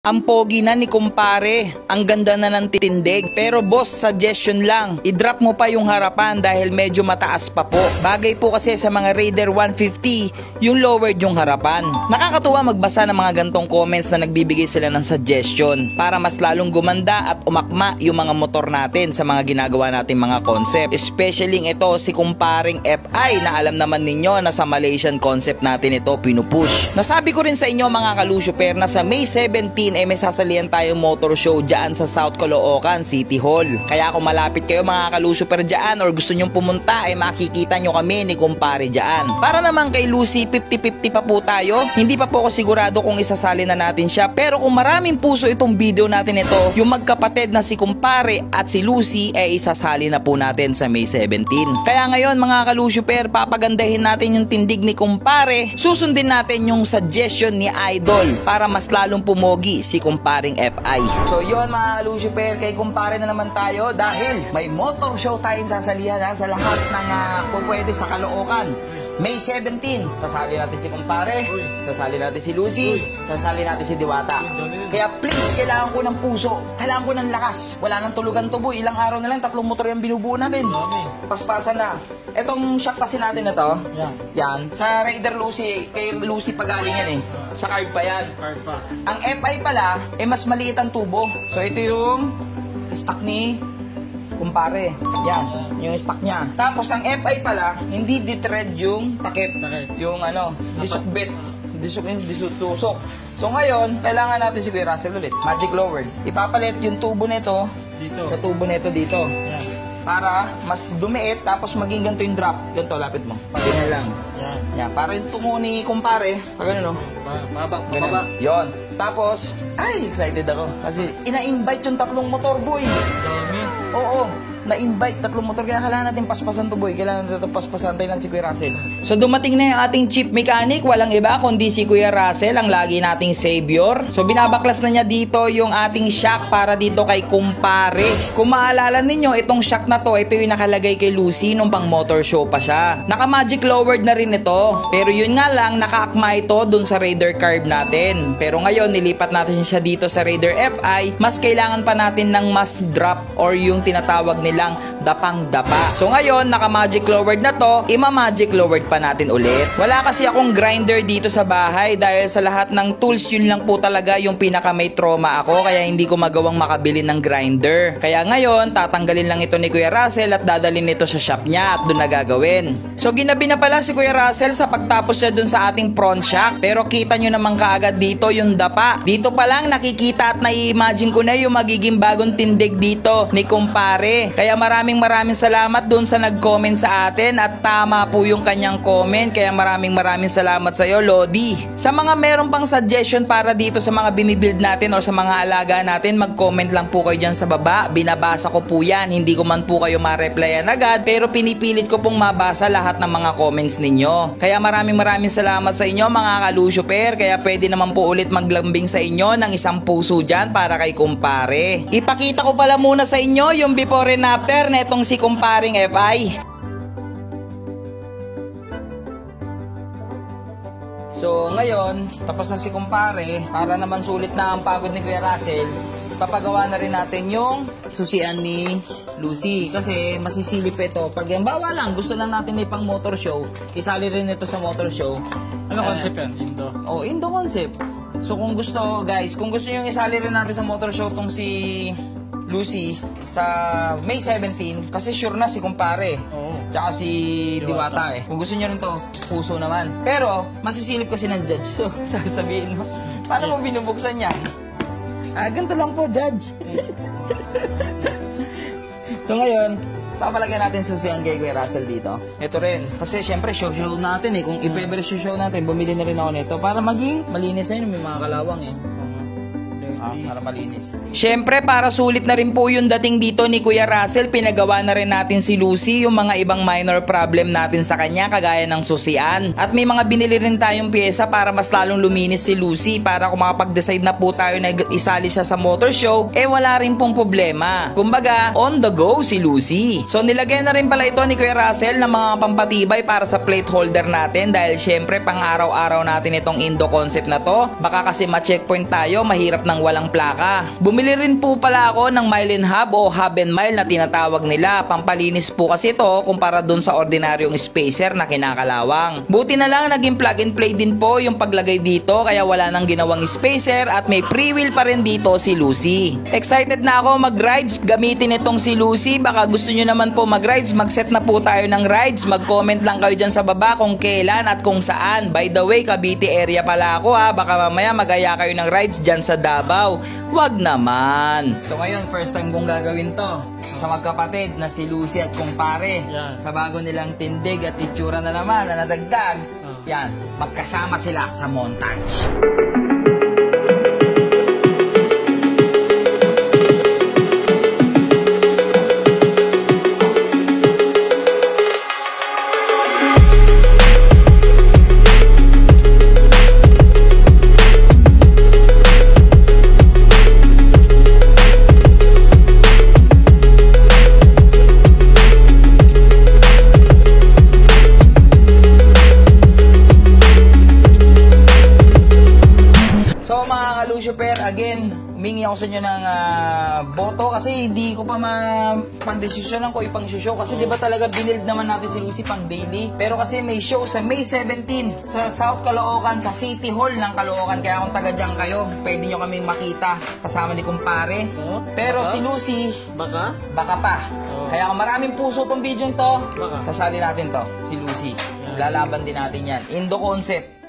Ang pogi na ni kumpare, ang ganda na ng titindig. Pero boss, suggestion lang, i-drop mo pa yung harapan dahil medyo mataas pa po. Bagay po kasi sa mga Raider 150 yung lowered yung harapan. Nakakatuwa magbasa ng mga gantong comments na nagbibigay sila ng suggestion para mas lalong gumanda at umakma yung mga motor natin sa mga ginagawa natin mga concept. Especially ito si kumparing FI na alam naman ninyo na sa Malaysian concept natin ito pinupush. Nasabi ko rin sa inyo mga kalusyuper na sa May 17 may sasalihan tayong motor show dyan sa South Caloocan City Hall. Kaya kung malapit kayo mga kalusyuper dyan or gusto nyong pumunta makikita nyo kami ni kumpare dyan. Para naman kay Lucy 50-50 pa po tayo. Hindi pa po ako sigurado kung isasali na natin siya, pero kung maraming puso itong video natin ito, yung magkapatid na si kumpare at si Lucy isasali na po natin sa May 17. Kaya ngayon mga kalusyuper, papagandahin natin yung tindig ni kumpare, susundin natin yung suggestion ni Idol para mas lalong pumogi si kumparing FI. So yun mga kalusyuper, kay kumpare na naman tayo dahil may motor show tayong sasalihan sa lahat ng pupwede sa Caloocan. May 17, sasali natin si kumpare, sasali natin si Lucy, sasali natin si Diwata. Kaya please, kailangan ko ng puso, kailangan ko ng lakas. Wala nang tulugan to boy, ilang araw na lang, 3 motor yung binubuo natin. Paspasan na. Etong shock kasi natin na to, yan, sa Raider Lucy, kay Lucy pagaling yan sa carb pa yan. Ang FI pala, mas maliit ang tubo. So ito yung stock ni kumpare. Yan, yung stock niya. Tapos ang FI pala, hindi di-thread yung takip. Yung disukbit. Disuk-tusok. So ngayon, kailangan natin si Kuya Russell ulit. Magic lowered. Ipapalit yung tubo nito dito. Sa tubo nito dito. Yan. Para mas dumiit, tapos maging ganito yung drop. Ganito, lapit mo. Ganyan lang. Yan. Para yung tungo ni kumpare, pag ano, baba. Yon. Tapos, excited ako. Kasi ina-invite yung 3 motor, boy. Oo, na-invite 3 motor. Kaya kailangan natin paspasan to, boy. Kailangan natin paspasan tayo lang si Kuya Russell. So dumating na yung ating chief mechanic. Walang iba kundi si Kuya Russell, ang lagi nating savior. So binabaklas na niya dito yung ating shock para dito kay kumpare. Kung maalala ninyo, itong shock na to, ito yung nakalagay kay Lucy nung pang motor show pa siya. Naka-magic lowered na rin ito. Pero yun nga lang, naka-akma ito dun sa Raider carb natin. Pero ngayon, nilipat natin siya dito sa Raider FI. Mas kailangan pa natin ng mas drop or yung tinatawag nilang dapang-dapa. So ngayon, naka-magic lowered na to, ima-magic lowered pa natin ulit. Wala kasi akong grinder dito sa bahay dahil sa lahat ng tools, yun lang po talaga yung pinaka may trauma ako, kaya hindi ko magawang makabili ng grinder. Kaya ngayon, tatanggalin lang ito ni Kuya Russell at dadalhin ito sa shop niya at doon na gagawin. So ginabi na pala si Kuya Russell sa pagtapos niya dun sa ating front shock, pero kita nyo naman kaagad dito yung dapa. Dito pa lang nakikita at nai-imagine ko na yung magiging bagong tindig dito ni kumpare. Kaya maraming salamat dun sa nag-comment sa atin at tama po yung kanyang comment. Kaya maraming salamat sa iyo, Lodi. Sa mga meron pang suggestion para dito sa mga binibuild natin o sa mga alaga natin, mag-comment lang po kayo dyan sa baba. Binabasa ko po yan. Hindi ko man po kayo ma-replyan agad, pero pinipilit ko pong mabasa lahat ng mga comments ninyo. Kaya maraming salamat sa inyo mga kalusyuper. Kaya pwede naman po ulit maglambing sa inyo ng isang puso dyan para kay kumpare. Ipakita ko pala muna sa inyo yung before and after netong si kumparing FI. So ngayon, tapos na si kumpare, para naman sulit na ang pagod ni Kuya Russell, papagawa na rin natin yung susian ni Lucy. Kasi masisilip ito. Pag yan, bawa lang, gusto lang natin may pang motor show, isali rin ito sa motor show. Ano concept yan? Indo? Oh, Indo concept. So kung gusto, guys, kung gusto nyo isali rin natin sa motor show tong si Lucy sa May 17, kasi sure na si kumpare. Tsaka si Diwata Kung gusto nyo rin to, puso naman. Pero, masisilip kasi ng judge. So, sasabihin mo, paano mo binubuksan yan? Ganito lang po, judge. So ngayon, papalagyan natin susiyan kay Kuya Russell dito. Ito rin. Kasi syempre, show natin Kung i-ever show natin, bumili na rin ako nito para maging malinis na yun. May mga kalawang para malinis. Syempre, para sulit na rin po yung dating dito ni Kuya Russell, pinagawa na rin natin si Lucy yung mga ibang minor problem natin sa kanya, kagaya ng susian. At may mga binili rin tayong pyesa para mas lalong luminis si Lucy, para kung makapag-decide na po tayo na isali siya sa motor show, wala rin pong problema. Kumbaga, on the go si Lucy. So nilagyan na rin pala ito ni Kuya Russell ng mga pampatibay para sa plate holder natin, dahil syempre pang araw-araw natin itong Indo concept na to. Baka kasi ma-checkpoint tayo, mahirap nang walang plaka. Bumili rin po pala ako ng mile and hub o hub and mile na tinatawag nila. Pampalinis po kasi ito kumpara dun sa ordinaryong spacer na kinakalawang. Buti na lang naging plug and play din po yung paglagay dito, kaya wala nang ginawang spacer at may pre-wheel pa rin dito si Lucy. Excited na ako mag-rides gamitin itong si Lucy. Baka gusto nyo naman po mag-rides, mag-set na po tayo ng rides. Mag-comment lang kayo dyan sa baba kung kailan at kung saan. By the way, Cavite area pala ako ha. Baka mamaya magaya kayo ng rides dyan sa Davao. Wag naman. So ngayon, first time kong gagawin to sa magkapatid na si Lucy at kumpare. Sa bago nilang tindig at itsura na naman na nadagdag. Yan, magkasama sila sa montage. Super, again, humingi ako sa inyo ng boto kasi hindi ko pa mapag-desisyonan ko ipang show kasi di ba talaga binild naman natin si Lucy pang daily, pero kasi may show sa May 17 sa South Caloocan, sa City Hall ng Caloocan, kaya kung taga dyan kayo, pwede nyo kaming makita kasama ni kumpare. Pero si Lucy, baka pa. Kaya kung maraming puso tong video to, sasali natin to, si Lucy. Lalaban din natin yan. Indo concept.